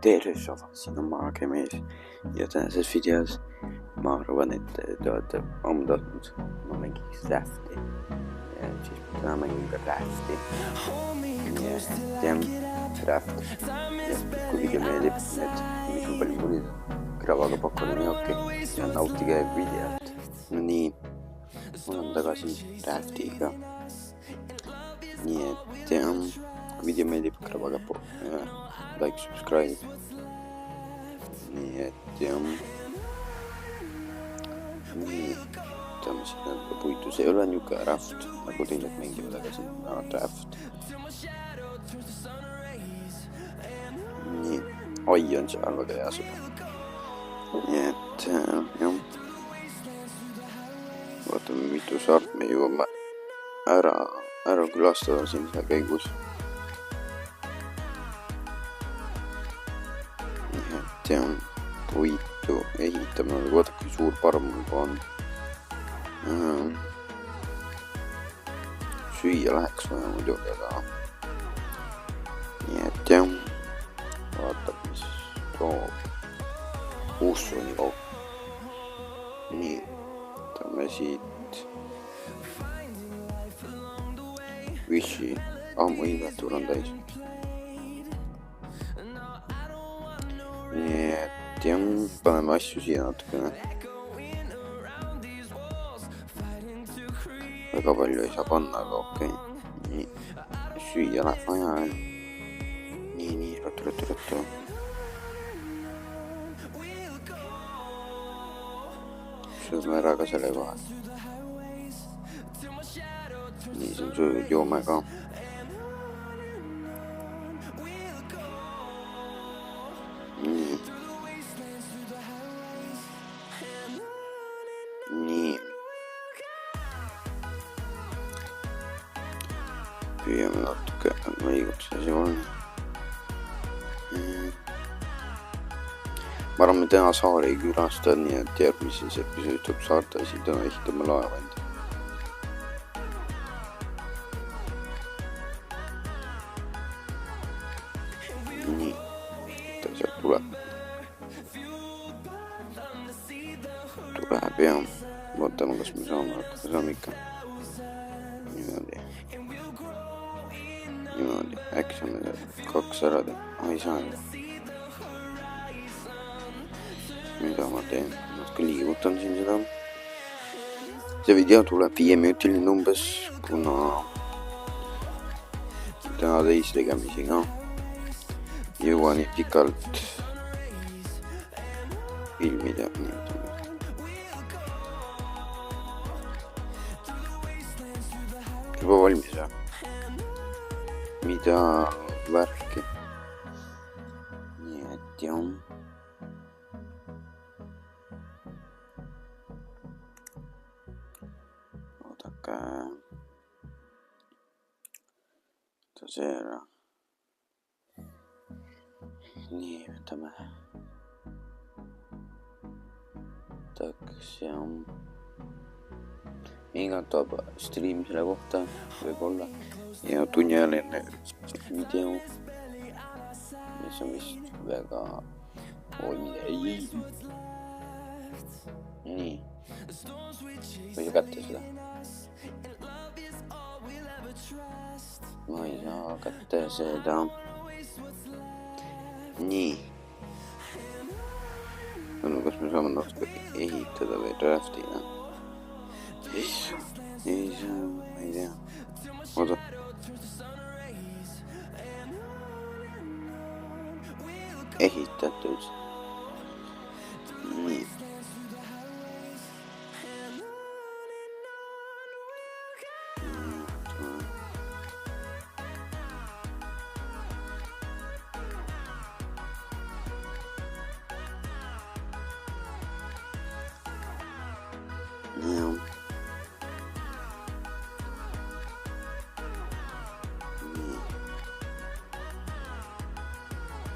Terves rahvas, siin on Maage mees ja tänases videos ma arvan, et te olete ammu tahtnud ma mängiks Rafti ja siis ma täna mängin ka Rafti ja Raft ja kui video meeldib, et mis on palju tulid kravaga pakkuda nii okei ja nautige videot. No nii, mul on tagasi Raftiga, nii et kui video meeldib, kravaga like, subscribe. Nii et nii, ütleme seda puitu, see ei ole niuke Raft, nagu teised mängivad, aga see on Raft. Nii, oi on seal väga hea seda. Nii et jah, vaatame mitu saart me jõuame ära külastada siin selle käigus. Nii et puitu ehitame, vaata kui suur parm juba on. Süüa läheks vaja muidugi, aga nii et jah, vaatab mis toob ussuni kaup. Nii, võtame siit Wishi, mu inventuur on täis. Nii et jah, paneme asju siia natukene. Väga palju ei saa panna, aga okei. Nii, süüa läheb vaja. Nii, rõttu. Sööme ära ka selle kohe. Nii, see on söödud, joome ka. Nii. Püüame natuke õigaks asi on. Ma arvan, me täna saari ei külasta, nii et järgmises episoodis tuleb saarte asi, täna ehitame laeva enda. Nii, ta sealt tuleb. Tuleb ja vaatame, kas me saame ikka. Niimoodi, äkki saame 2 ära teha, ei saa. Mida ma teen, natuke liigutan siin seda. See video tuleb 5-minutiline umbes, kuna täna teis tegemisi ka. Jõua nii pikalt filmida. Juba valmis või? Mida värki? Nii et jah. Oodake. Võta see ära. Nii, võtame. Võtaks jah. Mingat toob stream selle kohta, võib-olla. Ja tunniajaline video, mis on vist väga... ei. Nii. Või sa kätte seda? Ma ei saa kätte seda. Nii. Kas me saame natuke ehitada või Raftina? Ei saa, ma ei tea. Oota. Ehitatud. Nii.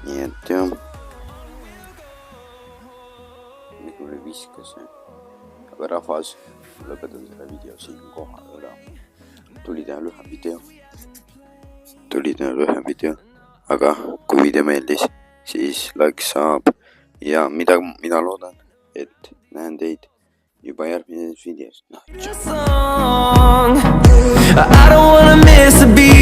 Nii et jah, minule viskas, aga rahvas, lõpetan selle video siin kohal ära. Tuli teha lühe video, aga kui video meeldis, siis like saab ja mina loodan, et näen teid juba järgmises videos. I don't wanna miss a beat.